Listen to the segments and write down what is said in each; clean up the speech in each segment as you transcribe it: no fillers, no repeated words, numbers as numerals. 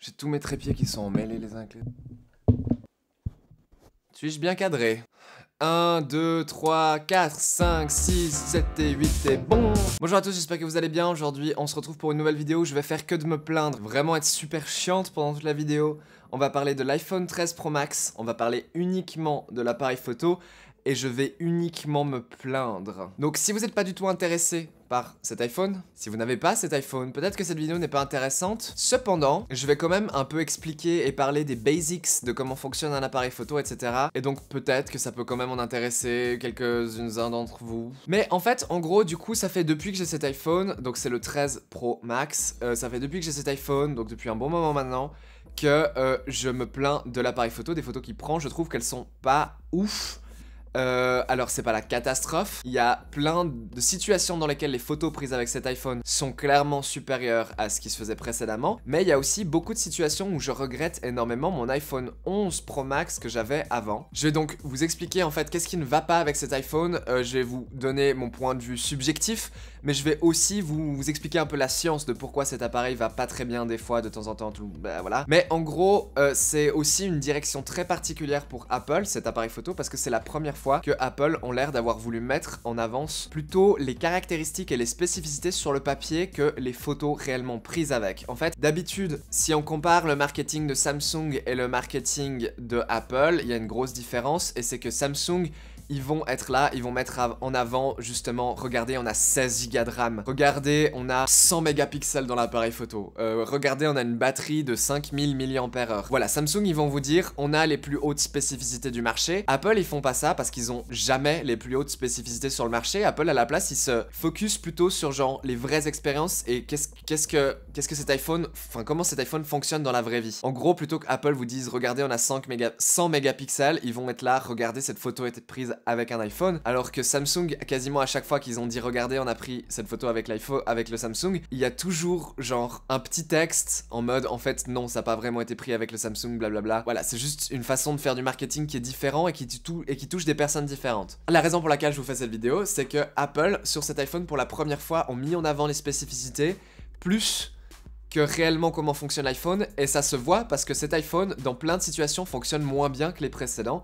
J'ai tous mes trépieds qui sont emmêlés les uns avec les autres. Suis-je bien cadré? 1, 2, 3, 4, 5, 6, 7 et 8 et bon. Bonjour à tous, j'espère que vous allez bien. Aujourd'hui, on se retrouve pour une nouvelle vidéo où je vais faire que de me plaindre. Vraiment être super chiante pendant toute la vidéo. On va parler de l'iPhone 13 Pro Max. On va parler uniquement de l'appareil photo. Et je vais uniquement me plaindre. Donc si vous n'êtes pas du tout intéressé par cet iPhone, si vous n'avez pas cet iPhone, peut-être que cette vidéo n'est pas intéressante. Cependant, je vais quand même un peu expliquer et parler des basics de comment fonctionne un appareil photo, etc. Et donc peut-être que ça peut quand même en intéresser quelques-uns d'entre vous. Mais en fait, en gros, du coup, ça fait depuis que j'ai cet iPhone, donc c'est le 13 Pro Max, ça fait depuis que j'ai cet iPhone, donc depuis un bon moment maintenant, que je me plains de l'appareil photo, des photos qu'il prend. Je trouve qu'elles sont pas ouf. Alors c'est pas la catastrophe, il y a plein de situations dans lesquelles les photos prises avec cet iPhone sont clairement supérieures à ce qui se faisait précédemment, mais il y a aussi beaucoup de situations où je regrette énormément mon iPhone 11 Pro Max que j'avais avant. Je vais donc vous expliquer en fait qu'est-ce qui ne va pas avec cet iPhone, je vais vous donner mon point de vue subjectif, mais je vais aussi vous expliquer un peu la science de pourquoi cet appareil va pas très bien des fois, de temps en temps, tout, bah voilà. Mais en gros, c'est aussi une direction très particulière pour Apple, cet appareil photo, parce que c'est la première fois que Apple ont l'air d'avoir voulu mettre en avance plutôt les caractéristiques et les spécificités sur le papier que les photos réellement prises avec. En fait, d'habitude, si on compare le marketing de Samsung et le marketing de Apple, il y a une grosse différence, et c'est que Samsung, ils vont être là, ils vont mettre en avant justement, regardez, on a 16 Go de RAM, regardez, on a 100 mégapixels dans l'appareil photo, regardez, on a une batterie de 5000 mAh. Voilà, Samsung, ils vont vous dire, on a les plus hautes spécificités du marché. Apple, ils font pas ça parce qu'ils ont jamais les plus hautes spécificités sur le marché. Apple, à la place, ils se focus plutôt sur genre les vraies expériences et qu'est-ce que cet iPhone, enfin comment cet iPhone fonctionne dans la vraie vie. En gros, plutôt qu'Apple vous dise, regardez, on a 100 mégapixels, ils vont être là, regardez, cette photo a été prise avec un iPhone, alors que Samsung, quasiment à chaque fois qu'ils ont dit regardez, on a pris cette photo avec l'iPhone, avec le Samsung, il y a toujours genre un petit texte en mode en fait non, ça n'a pas vraiment été pris avec le Samsung, blablabla. Voilà, c'est juste une façon de faire du marketing qui est différent et qui touche des personnes différentes. La raison pour laquelle je vous fais cette vidéo, c'est que Apple, sur cet iPhone, pour la première fois, ont mis en avant les spécificités plus que réellement comment fonctionne l'iPhone, et ça se voit parce que cet iPhone, dans plein de situations, fonctionne moins bien que les précédents.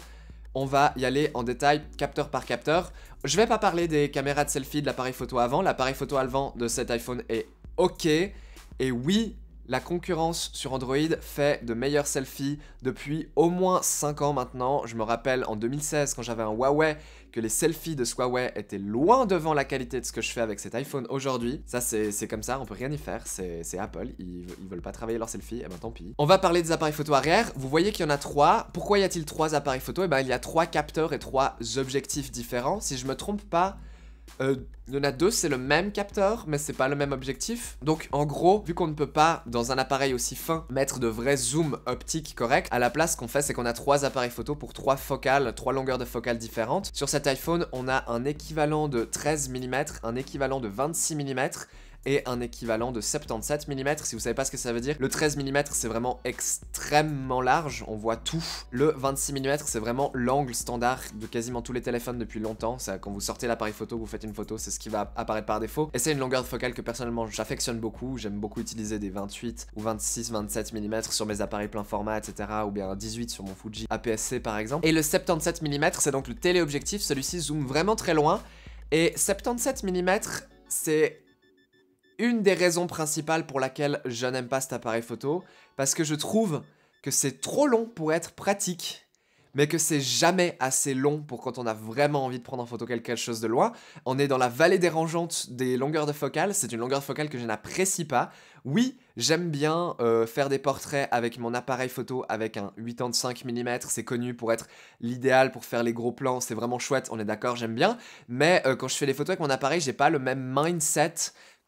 On va y aller en détail, capteur par capteur. Je vais pas parler des caméras de selfie de l'appareil photo avant. L'appareil photo avant de cet iPhone est ok. Et oui, la concurrence sur Android fait de meilleurs selfies depuis au moins 5 ans maintenant. Je me rappelle en 2016 quand j'avais un Huawei que les selfies de ce Huawei étaient loin devant la qualité de ce que je fais avec cet iPhone aujourd'hui. Ça c'est comme ça, on peut rien y faire, c'est Apple, ils veulent pas travailler leurs selfies, et ben tant pis. On va parler des appareils photo arrière, vous voyez qu'il y en a 3. Pourquoi y a-t-il 3 appareils photo? Et ben il y a 3 capteurs et 3 objectifs différents, si je me trompe pas. Il y en a 2, c'est le même capteur, mais c'est pas le même objectif. Donc en gros, vu qu'on ne peut pas, dans un appareil aussi fin, mettre de vrais zooms optiques corrects, à la place, ce qu'on fait, c'est qu'on a 3 appareils photo pour 3 focales, 3 longueurs de focale différentes. Sur cet iPhone, on a un équivalent de 13 mm, un équivalent de 26 mm, et un équivalent de 77 mm, si vous savez pas ce que ça veut dire. Le 13 mm c'est vraiment extrêmement large, on voit tout. Le 26 mm c'est vraiment l'angle standard de quasiment tous les téléphones depuis longtemps. Ça, quand vous sortez l'appareil photo, vous faites une photo, c'est ce qui va apparaître par défaut. Et c'est une longueur de focale que personnellement j'affectionne beaucoup. J'aime beaucoup utiliser des 28 ou 26, 27 mm sur mes appareils plein format, etc. Ou bien un 18 sur mon Fuji APS-C par exemple. Et le 77 mm c'est donc le téléobjectif, celui-ci zoome vraiment très loin. Et 77 mm c'est une des raisons principales pour laquelle je n'aime pas cet appareil photo, parce que je trouve que c'est trop long pour être pratique, mais que c'est jamais assez long pour quand on a vraiment envie de prendre en photo quelque chose de loin. On est dans la vallée dérangeante des longueurs de focale, c'est une longueur de focale que je n'apprécie pas. Oui, j'aime bien faire des portraits avec mon appareil photo avec un 85 mm, c'est connu pour être l'idéal pour faire les gros plans, c'est vraiment chouette, on est d'accord, j'aime bien. Mais quand je fais des photos avec mon appareil, j'ai pas le même mindset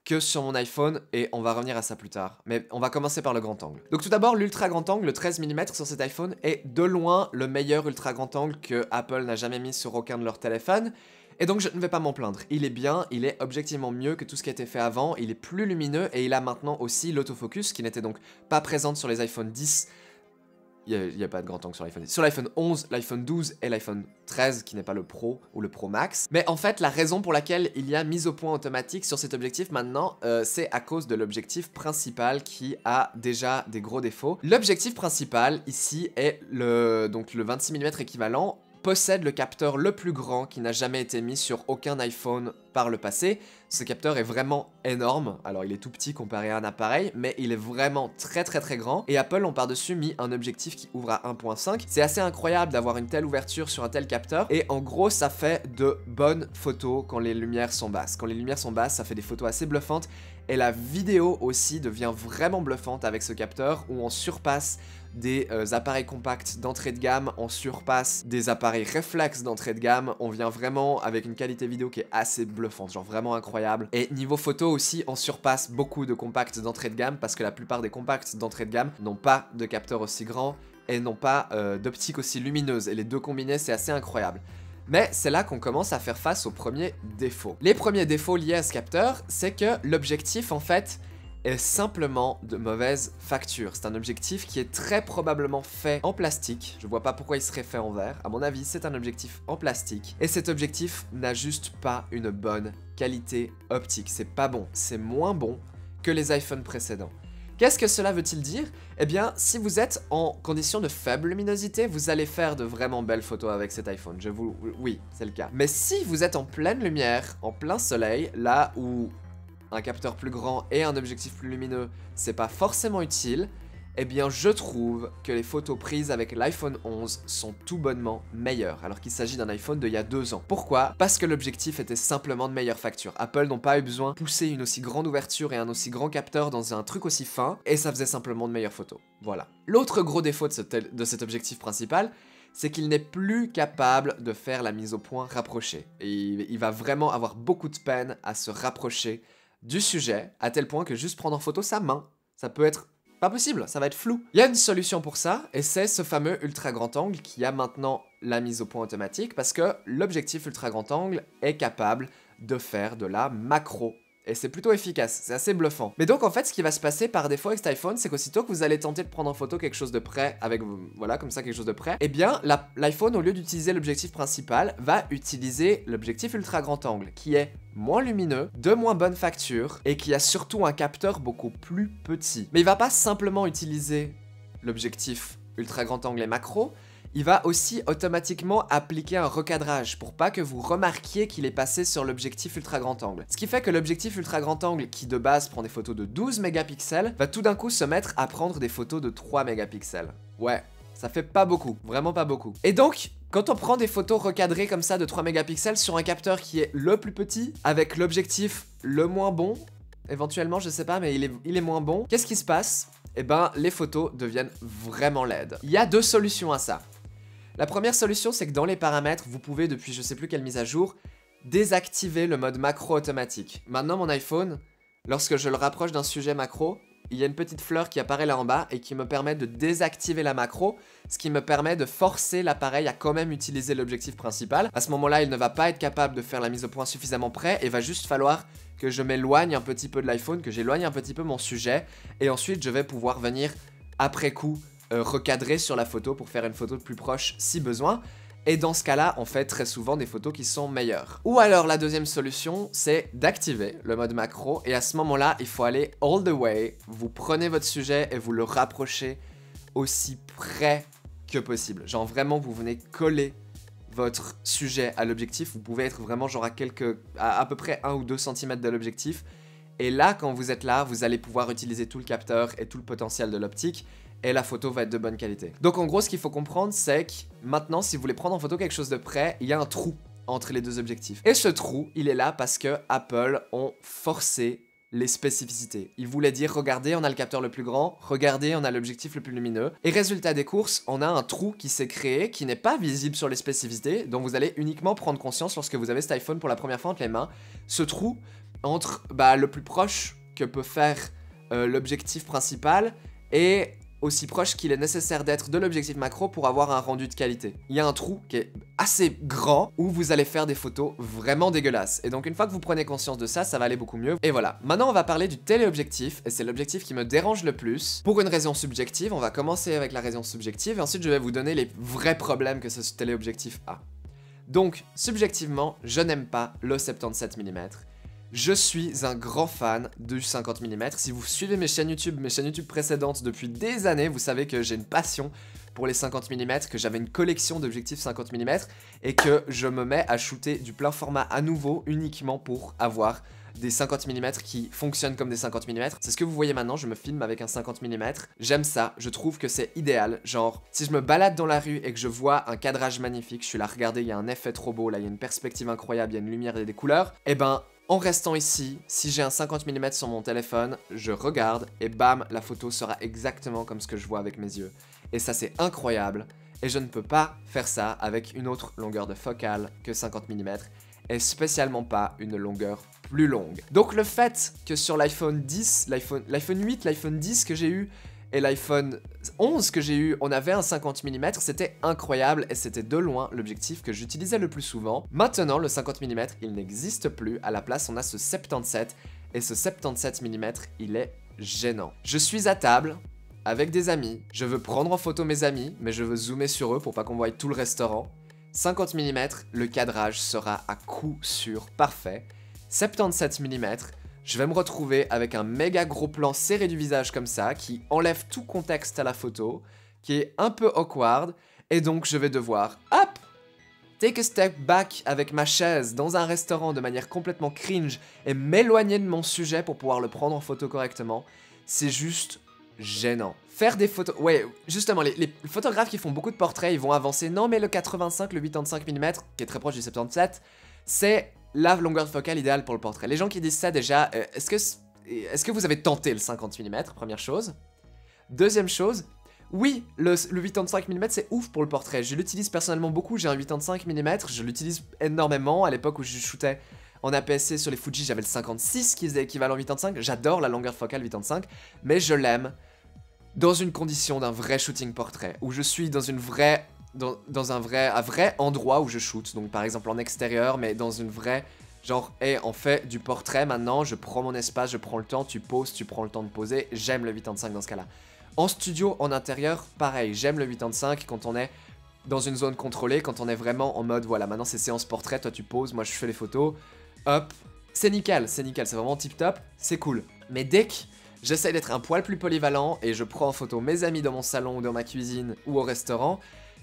que sur mon iPhone, et on va revenir à ça plus tard. Mais on va commencer par le grand angle. Donc tout d'abord, l'ultra grand angle, le 13 mm sur cet iPhone, est de loin le meilleur ultra grand angle que Apple n'a jamais mis sur aucun de leurs téléphones. Et donc je ne vais pas m'en plaindre. Il est bien, il est objectivement mieux que tout ce qui a été fait avant, il est plus lumineux, et il a maintenant aussi l'autofocus, qui n'était donc pas présente sur les iPhone 10 Il n'y a pas de grand angle sur l'iPhone 10. Sur l'iPhone 11, l'iPhone 12 et l'iPhone 13 qui n'est pas le Pro ou le Pro Max. Mais en fait, la raison pour laquelle il y a mise au point automatique sur cet objectif maintenant, c'est à cause de l'objectif principal qui a déjà des gros défauts. L'objectif principal ici est donc le 26 mm équivalent, possède le capteur le plus grand qui n'a jamais été mis sur aucun iPhone par le passé. Ce capteur est vraiment énorme, alors il est tout petit comparé à un appareil, mais il est vraiment très grand, et Apple ont par-dessus mis un objectif qui ouvre à 1.5. C'est assez incroyable d'avoir une telle ouverture sur un tel capteur, et en gros ça fait de bonnes photos quand les lumières sont basses. Quand les lumières sont basses, ça fait des photos assez bluffantes, et la vidéo aussi devient vraiment bluffante avec ce capteur, où on surpasse des appareils compacts d'entrée de gamme, on surpasse des appareils réflexes d'entrée de gamme, on vient vraiment avec une qualité vidéo qui est assez bluffante, genre vraiment incroyable. Et niveau photo aussi, on surpasse beaucoup de compacts d'entrée de gamme, parce que la plupart des compacts d'entrée de gamme n'ont pas de capteur aussi grand et n'ont pas d'optique aussi lumineuse, et les deux combinés c'est assez incroyable. Mais c'est là qu'on commence à faire face aux premiers défauts. Les premiers défauts liés à ce capteur, c'est que l'objectif en fait est simplement de mauvaise facture. C'est un objectif qui est très probablement fait en plastique. Je vois pas pourquoi il serait fait en verre. À mon avis, c'est un objectif en plastique. Et cet objectif n'a juste pas une bonne qualité optique. C'est pas bon. C'est moins bon que les iPhones précédents. Qu'est-ce que cela veut-il dire? Eh bien, si vous êtes en condition de faible luminosité, vous allez faire de vraiment belles photos avec cet iPhone. Oui, c'est le cas. Mais si vous êtes en pleine lumière, en plein soleil, là où un capteur plus grand et un objectif plus lumineux, c'est pas forcément utile, eh bien je trouve que les photos prises avec l'iPhone 11 sont tout bonnement meilleures, alors qu'il s'agit d'un iPhone d'il y a 2 ans. Pourquoi? Parce que l'objectif était simplement de meilleure facture. Apple n'ont pas eu besoin de pousser une aussi grande ouverture et un aussi grand capteur dans un truc aussi fin, et ça faisait simplement de meilleures photos. Voilà. L'autre gros défaut de cet objectif principal, c'est qu'il n'est plus capable de faire la mise au point rapprochée. Et il va vraiment avoir beaucoup de peine à se rapprocher du sujet, à tel point que juste prendre en photo sa main, ça peut être pas possible, ça va être flou. Il y a une solution pour ça, et c'est ce fameux ultra grand angle qui a maintenant la mise au point automatique, parce que l'objectif ultra grand angle est capable de faire de la macro. Et c'est plutôt efficace, c'est assez bluffant. Mais donc en fait, ce qui va se passer par défaut avec cet iPhone, c'est qu'aussitôt que vous allez tenter de prendre en photo quelque chose de près, voilà, comme ça, quelque chose de près, eh bien, l'iPhone, au lieu d'utiliser l'objectif principal, va utiliser l'objectif ultra grand angle, qui est moins lumineux, de moins bonne facture, et qui a surtout un capteur beaucoup plus petit. Mais il va pas simplement utiliser l'objectif ultra grand angle et macro, il va aussi automatiquement appliquer un recadrage pour pas que vous remarquiez qu'il est passé sur l'objectif ultra grand angle. Ce qui fait que l'objectif ultra grand angle, qui de base prend des photos de 12 mégapixels, va tout d'un coup se mettre à prendre des photos de 3 mégapixels. Ouais, ça fait pas beaucoup, vraiment pas beaucoup. Et donc, quand on prend des photos recadrées comme ça de 3 mégapixels sur un capteur qui est le plus petit, avec l'objectif le moins bon, éventuellement, je sais pas, mais il est moins bon, qu'est-ce qui se passe? Eh ben, les photos deviennent vraiment laides. Il y a 2 solutions à ça. La première solution, c'est que dans les paramètres, vous pouvez, depuis je sais plus quelle mise à jour, désactiver le mode macro automatique. Maintenant, mon iPhone, lorsque je le rapproche d'un sujet macro, il y a une petite fleur qui apparaît là en bas et qui me permet de désactiver la macro, ce qui me permet de forcer l'appareil à quand même utiliser l'objectif principal. À ce moment-là, il ne va pas être capable de faire la mise au point suffisamment près et va juste falloir que je m'éloigne un petit peu de l'iPhone, que j'éloigne un petit peu mon sujet, et ensuite je vais pouvoir venir, après coup, recadrer sur la photo pour faire une photo de plus proche si besoin. Et dans ce cas-là, on fait très souvent des photos qui sont meilleures. Ou alors la deuxième solution, c'est d'activer le mode macro, et à ce moment-là, il faut aller all the way. Vous prenez votre sujet et vous le rapprochez aussi près que possible. Genre vraiment, vous venez coller votre sujet à l'objectif. Vous pouvez être vraiment genre à peu près 1 ou 2 cm de l'objectif. Et là, quand vous êtes là, vous allez pouvoir utiliser tout le capteur et tout le potentiel de l'optique, et la photo va être de bonne qualité. Donc en gros, ce qu'il faut comprendre, c'est que maintenant, si vous voulez prendre en photo quelque chose de près, il y a un trou entre les 2 objectifs. Et ce trou, il est là parce que Apple ont forcé les spécificités. Ils voulaient dire, regardez, on a le capteur le plus grand, regardez, on a l'objectif le plus lumineux. Et résultat des courses, on a un trou qui s'est créé, qui n'est pas visible sur les spécificités, dont vous allez uniquement prendre conscience lorsque vous avez cet iPhone pour la première fois entre les mains. Ce trou entre le plus proche que peut faire l'objectif principal et aussi proche qu'il est nécessaire d'être de l'objectif macro pour avoir un rendu de qualité. Il y a un trou qui est assez grand où vous allez faire des photos vraiment dégueulasses. Et donc une fois que vous prenez conscience de ça, ça va aller beaucoup mieux. Et voilà, maintenant on va parler du téléobjectif, et c'est l'objectif qui me dérange le plus. Pour une raison subjective, on va commencer avec la raison subjective, et ensuite je vais vous donner les vrais problèmes que ce téléobjectif a. Donc, subjectivement, je n'aime pas le 77 mm. Je suis un grand fan du 50 mm. Si vous suivez mes chaînes YouTube précédentes depuis des années, vous savez que j'ai une passion pour les 50 mm, que j'avais une collection d'objectifs 50 mm et que je me mets à shooter du plein format à nouveau uniquement pour avoir des 50 mm qui fonctionnent comme des 50 mm. C'est ce que vous voyez maintenant, je me filme avec un 50 mm. J'aime ça, je trouve que c'est idéal. Genre, si je me balade dans la rue et que je vois un cadrage magnifique, je suis là, regardez, il y a un effet trop beau, là, il y a une perspective incroyable, il y a une lumière et des couleurs, et ben, en restant ici, si j'ai un 50 mm sur mon téléphone, je regarde et bam, la photo sera exactement comme ce que je vois avec mes yeux. Et ça, c'est incroyable. Et je ne peux pas faire ça avec une autre longueur de focale que 50 mm. Et spécialement pas une longueur plus longue. Donc le fait que sur l'iPhone 10, l'iPhone 8, l'iPhone 10 que j'ai eu et l'iPhone 11 que j'ai eu, on avait un 50 mm, c'était incroyable et c'était de loin l'objectif que j'utilisais le plus souvent. Maintenant, le 50 mm, il n'existe plus. À la place, on a ce 77 et ce 77 mm, il est gênant. Je suis à table avec des amis, je veux prendre en photo mes amis, mais je veux zoomer sur eux pour pas qu'on voie tout le restaurant. 50 mm, le cadrage sera à coup sûr parfait. 77 mm, je vais me retrouver avec un méga gros plan serré du visage comme ça, qui enlève tout contexte à la photo, qui est un peu awkward, et donc je vais devoir, hop, take a step back avec ma chaise dans un restaurant de manière complètement cringe et m'éloigner de mon sujet pour pouvoir le prendre en photo correctement. C'est juste gênant. Faire des photos... Ouais, justement, les photographes qui font beaucoup de portraits, ils vont avancer. Non, mais le 85, le 85 mm, qui est très proche du 77, c'est la longueur de focale idéale pour le portrait. Les gens qui disent ça, déjà, est-ce que vous avez tenté le 50 mm, première chose? Deuxième chose, oui, le 85 mm, c'est ouf pour le portrait. Je l'utilise personnellement beaucoup, j'ai un 85 mm, je l'utilise énormément. À l'époque où je shootais en APS-C sur les Fuji, j'avais le 56 qui faisait équivalent 85. J'adore la longueur focale 85, mais je l'aime dans une condition d'un vrai shooting portrait, où je suis dans une vraie... Dans un vrai endroit où je shoot, donc par exemple en extérieur, mais dans une vraie, genre, hey, on fait du portrait maintenant, je prends mon espace, je prends le temps, tu poses, tu prends le temps de poser, j'aime le 85 dans ce cas-là. En studio, en intérieur, pareil, j'aime le 85 quand on est dans une zone contrôlée, quand on est vraiment en mode, voilà, maintenant c'est séance portrait, toi tu poses, moi je fais les photos, hop, c'est nickel, c'est vraiment tip top, c'est cool. Mais dès que j'essaye d'être un poil plus polyvalent et je prends en photo mes amis dans mon salon ou dans ma cuisine ou au restaurant,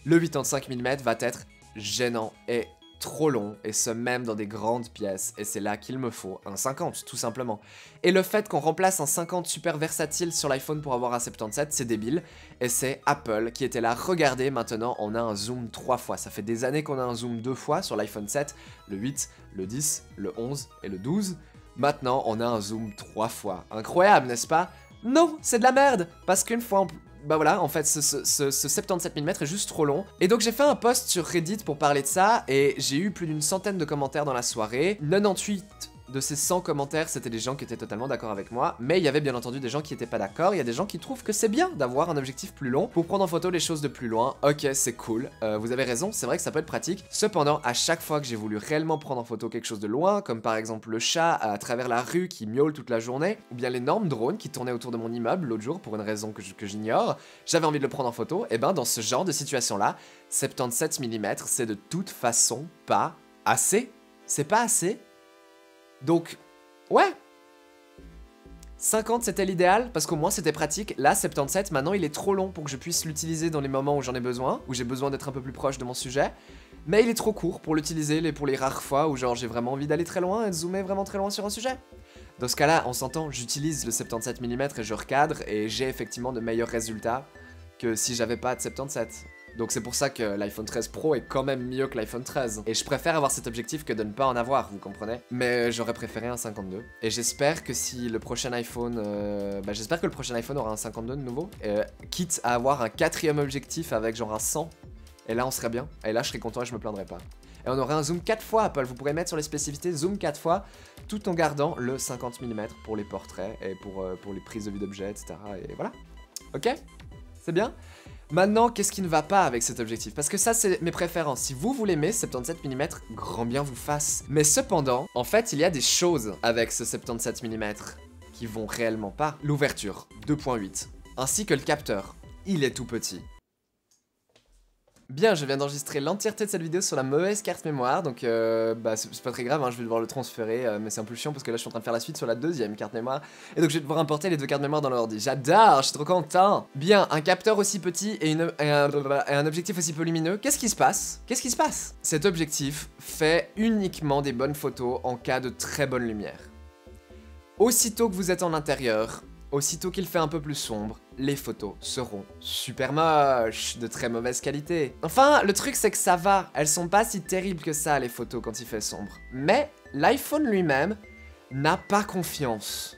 le 85 mm va être gênant et trop long, et ce même dans des grandes pièces, et c'est là qu'il me faut un 50, tout simplement. Et le fait qu'on remplace un 50 super versatile sur l'iPhone pour avoir un 77, c'est débile, et c'est Apple qui était là, regardez, maintenant on a un zoom 3 fois, ça fait des années qu'on a un zoom 2 fois sur l'iPhone 7, le 8, le 10, le 11 et le 12, maintenant on a un zoom 3 fois. Incroyable, n'est-ce pas? Non, c'est de la merde, parce qu'une fois... Bah voilà, en fait, ce 77 mm est juste trop long. Et donc j'ai fait un post sur Reddit pour parler de ça, et j'ai eu plus d'une centaine de commentaires dans la soirée. 98 de ces 100 commentaires, c'était des gens qui étaient totalement d'accord avec moi, mais il y avait bien entendu des gens qui étaient pas d'accord. Il y a des gens qui trouvent que c'est bien d'avoir un objectif plus long pour prendre en photo les choses de plus loin. Ok, c'est cool, vous avez raison, c'est vrai que ça peut être pratique. Cependant, à chaque fois que j'ai voulu réellement prendre en photo quelque chose de loin, comme par exemple le chat à travers la rue qui miaule toute la journée, ou bien l'énorme drone qui tournait autour de mon immeuble l'autre jour pour une raison que j'ignore, j'avais envie de le prendre en photo, et ben dans ce genre de situation-là, 77 mm, c'est de toute façon pas assez. C'est pas assez. Donc, ouais, 50 c'était l'idéal, parce qu'au moins c'était pratique. Là, 77, maintenant il est trop long pour que je puisse l'utiliser dans les moments où j'en ai besoin, où j'ai besoin d'être un peu plus proche de mon sujet. Mais il est trop court pour l'utiliser pour les rares fois où genre j'ai vraiment envie d'aller très loin et de zoomer vraiment très loin sur un sujet. Dans ce cas-là, on s'entend, j'utilise le 77 mm et je recadre, et j'ai effectivement de meilleurs résultats que si j'avais pas de 77. Donc c'est pour ça que l'iPhone 13 Pro est quand même mieux que l'iPhone 13. Et je préfère avoir cet objectif que de ne pas en avoir, vous comprenez? Mais j'aurais préféré un 52. Et j'espère que si le prochain iPhone... j'espère que le prochain iPhone aura un 52 de nouveau. Quitte à avoir un 4e objectif avec genre un 100. Et là on serait bien. Et là je serais content et je me plaindrais pas. Et on aurait un zoom 4 fois, Apple. Vous pourrez mettre sur les spécificités zoom 4 fois, tout en gardant le 50 mm pour les portraits et pour les prises de vue d'objets, etc. Et voilà. Ok? C'est bien? Maintenant, qu'est-ce qui ne va pas avec cet objectif? Parce que ça, c'est mes préférences. Si vous l'aimez, 77 mm, grand bien vous fasse. Mais cependant, en fait, il y a des choses avec ce 77 mm qui vont réellement pas. L'ouverture, 2.8, ainsi que le capteur, il est tout petit. Bien, je viens d'enregistrer l'entièreté de cette vidéo sur la mauvaise carte mémoire, donc bah, c'est pas très grave, hein, je vais devoir le transférer, mais c'est un peu chiant parce que là je suis en train de faire la suite sur la deuxième carte mémoire, et donc je vais devoir importer les deux cartes mémoire dans l'ordi. J'adore, je suis trop content. Bien, un capteur aussi petit et un objectif aussi peu lumineux, qu'est-ce qui se passe? Qu'est-ce qui se passe? Cet objectif fait uniquement des bonnes photos en cas de très bonne lumière. Aussitôt que vous êtes en intérieur, aussitôt qu'il fait un peu plus sombre, les photos seront super moches, de très mauvaise qualité. Enfin, le truc c'est que ça va, elles sont pas si terribles que ça les photos quand il fait sombre. Mais l'iPhone lui-même n'a pas confiance.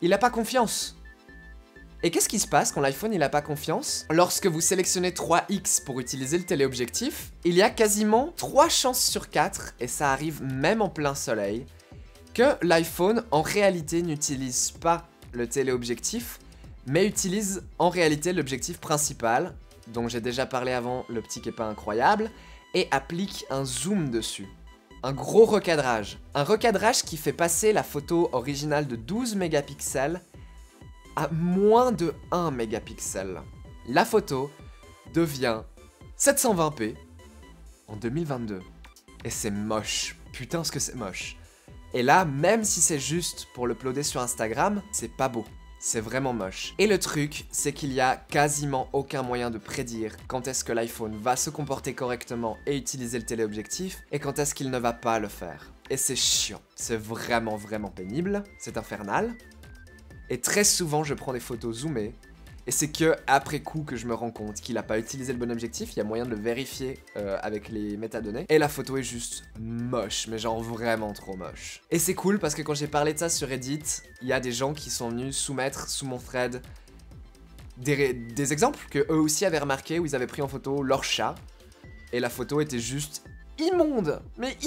Il n'a pas confiance. Et qu'est-ce qui se passe quand l'iPhone il a pas confiance? Lorsque vous sélectionnez 3x pour utiliser le téléobjectif, il y a quasiment 3 chances sur 4, et ça arrive même en plein soleil, que l'iPhone en réalité n'utilise pas le téléobjectif, mais utilise en réalité l'objectif principal, dont j'ai déjà parlé avant, l'optique est pas incroyable, et applique un zoom dessus. Un gros recadrage. Un recadrage qui fait passer la photo originale de 12 mégapixels à moins de 1 mégapixel. La photo devient 720p en 2022. Et c'est moche. Putain, ce que c'est moche. Et là, même si c'est juste pour l'uploader sur Instagram, c'est pas beau. C'est vraiment moche. Et le truc, c'est qu'il y a quasiment aucun moyen de prédire quand est-ce que l'iPhone va se comporter correctement et utiliser le téléobjectif, et quand est-ce qu'il ne va pas le faire. Et c'est chiant. C'est vraiment pénible. C'est infernal. Et très souvent, je prends des photos zoomées, et c'est que après coup que je me rends compte qu'il n'a pas utilisé le bon objectif. Il y a moyen de le vérifier avec les métadonnées. Et la photo est juste moche, mais genre vraiment trop moche. Et c'est cool parce que quand j'ai parlé de ça sur Reddit, il y a des gens qui sont venus soumettre sous mon thread des exemples que eux aussi avaient remarqué où ils avaient pris en photo leur chat. Et la photo était juste immonde, mais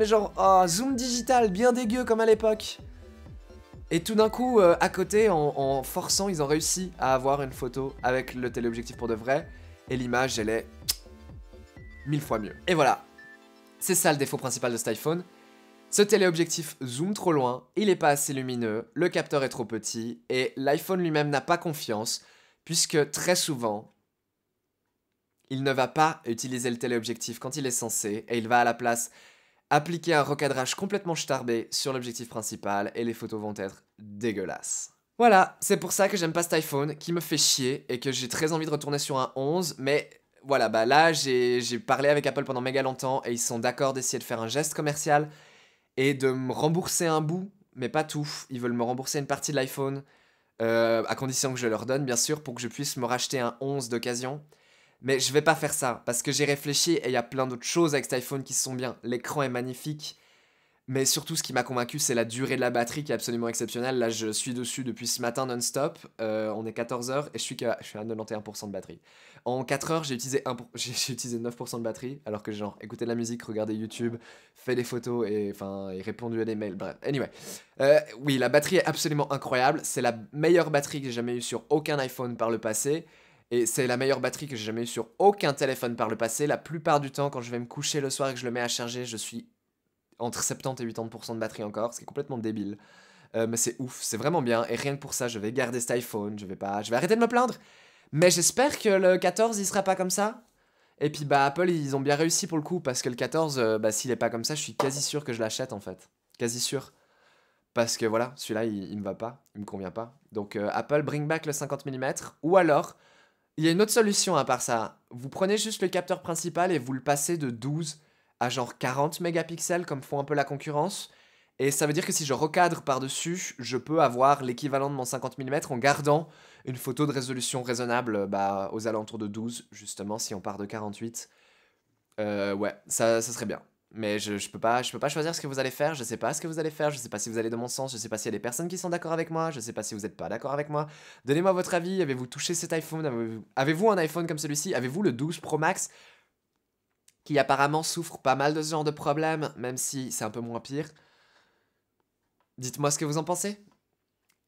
genre zoom digital bien dégueu comme à l'époque. Et tout d'un coup, à côté, en forçant, ils ont réussi à avoir une photo avec le téléobjectif pour de vrai. Et l'image, elle est 1000 fois mieux. Et voilà, c'est ça le défaut principal de cet iPhone. Ce téléobjectif zoome trop loin, il est pas assez lumineux, le capteur est trop petit, et l'iPhone lui-même n'a pas confiance, puisque très souvent, il ne va pas utiliser le téléobjectif quand il est censé, et il va à la place appliquer un recadrage complètement starbé sur l'objectif principal et les photos vont être dégueulasses. Voilà, c'est pour ça que j'aime pas cet iPhone, qui me fait chier et que j'ai très envie de retourner sur un 11, mais voilà, bah là j'ai parlé avec Apple pendant méga longtemps et ils sont d'accord d'essayer de faire un geste commercial et de me rembourser un bout, mais pas tout. Ils veulent me rembourser une partie de l'iPhone, à condition que je leur donne bien sûr, pour que je puisse me racheter un 11 d'occasion. Mais je vais pas faire ça, parce que j'ai réfléchi et il y a plein d'autres choses avec cet iPhone qui sont bien. L'écran est magnifique, mais surtout ce qui m'a convaincu, c'est la durée de la batterie qui est absolument exceptionnelle. Là, je suis dessus depuis ce matin non-stop, on est 14h et je suis à 91% de batterie. En 4 heures, j'ai utilisé 9% de batterie, alors que genre, écouté de la musique, regardé YouTube, fait des photos et répondu à des mails, bref. Anyway, oui, la batterie est absolument incroyable, c'est la meilleure batterie que j'ai jamais eue sur aucun iPhone par le passé. Et c'est la meilleure batterie que j'ai jamais eue sur aucun téléphone par le passé. La plupart du temps, quand je vais me coucher le soir et que je le mets à charger, je suis entre 70 et 80% de batterie encore, ce qui est complètement débile. Mais c'est ouf, c'est vraiment bien. Et rien que pour ça, je vais garder cet iPhone, je vais arrêter de me plaindre. Mais j'espère que le 14, il sera pas comme ça. Et puis bah Apple, ils ont bien réussi pour le coup, parce que le 14, bah s'il est pas comme ça, je suis quasi sûr que je l'achète en fait. Quasi sûr. Parce que voilà, celui-là, il me va pas, il me convient pas. Donc Apple, bring back le 50 mm, ou alors... Il y a une autre solution à part ça. Vous prenez juste le capteur principal et vous le passez de 12 à genre 40 mégapixels comme font un peu la concurrence. Et ça veut dire que si je recadre par-dessus, je peux avoir l'équivalent de mon 50 mm en gardant une photo de résolution raisonnable aux alentours de 12, justement, si on part de 48. Ouais, ça serait bien. Mais je peux pas choisir ce que vous allez faire, je sais pas ce que vous allez faire, je sais pas si vous allez dans mon sens, je sais pas s'il y a des personnes qui sont d'accord avec moi, je sais pas si vous êtes pas d'accord avec moi. Donnez-moi votre avis, avez-vous touché cet iPhone? Avez-vous un iPhone comme celui-ci? Avez-vous le 12 Pro Max? Qui apparemment souffre pas mal de ce genre de problème, même si c'est un peu moins pire. Dites-moi ce que vous en pensez.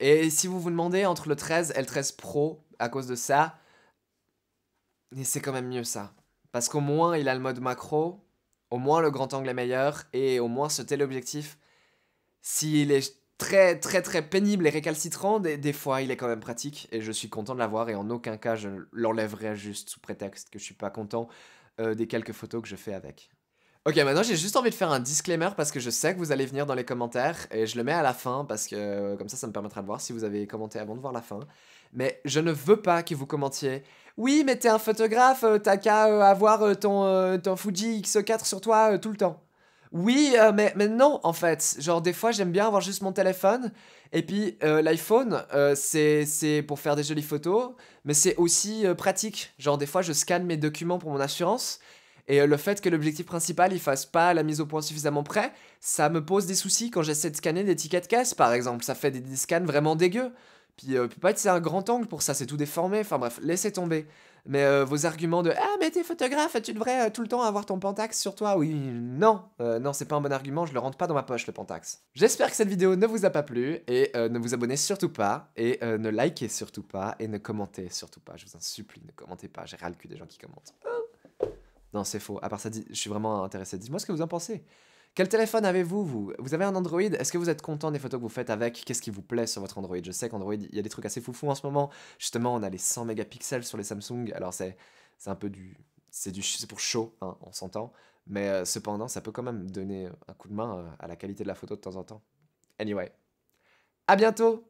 Et si vous vous demandez entre le 13 et le 13 Pro, à cause de ça, Et c'est quand même mieux ça. Parce qu'au moins, il a le mode macro, au moins le grand angle est meilleur, et au moins ce téléobjectif, s'il est très très très pénible et récalcitrant, des fois il est quand même pratique, et je suis content de l'avoir, et en aucun cas je l'enlèverai juste sous prétexte que je suis pas content des quelques photos que je fais avec. Ok, maintenant j'ai juste envie de faire un disclaimer parce que je sais que vous allez venir dans les commentaires et je le mets à la fin parce que comme ça me permettra de voir si vous avez commenté avant de voir la fin. Mais je ne veux pas que vous commentiez. Oui, mais t'es un photographe, t'as qu'à avoir ton Fuji X4 sur toi tout le temps. Oui, mais non, en fait. Genre, des fois, j'aime bien avoir juste mon téléphone. Et puis, l'iPhone, c'est pour faire des jolies photos. Mais c'est aussi pratique. Genre, des fois, je scanne mes documents pour mon assurance. Et le fait que l'objectif principal, il fasse pas la mise au point suffisamment près, ça me pose des soucis quand j'essaie de scanner des tickets de caisse, par exemple. Ça fait des scans vraiment dégueux. Puis pas être c'est un grand angle pour ça, c'est tout déformé. Enfin bref, laissez tomber. Mais vos arguments de «Ah, mais t'es photographe, tu devrais tout le temps avoir ton Pentax sur toi». Oui, non, non, c'est pas un bon argument, je le rentre pas dans ma poche, le Pentax. J'espère que cette vidéo ne vous a pas plu, et ne vous abonnez surtout pas, et ne likez surtout pas, et ne commentez surtout pas. Je vous en supplie, ne commentez pas, j'ai ras le cul des gens qui commentent. Non, c'est faux. À part ça, je suis vraiment intéressé. Dites-moi ce que vous en pensez. Quel téléphone avez-vous, vous? Vous avez un Android? Est-ce que vous êtes content des photos que vous faites avec? Qu'est-ce qui vous plaît sur votre Android? Je sais qu'Android, il y a des trucs assez foufous en ce moment. Justement, on a les 100 mégapixels sur les Samsung. Alors, c'est un peu du... C'est pour show, hein, on s'entend. Mais cependant, ça peut quand même donner un coup de main à la qualité de la photo de temps en temps. Anyway. À bientôt!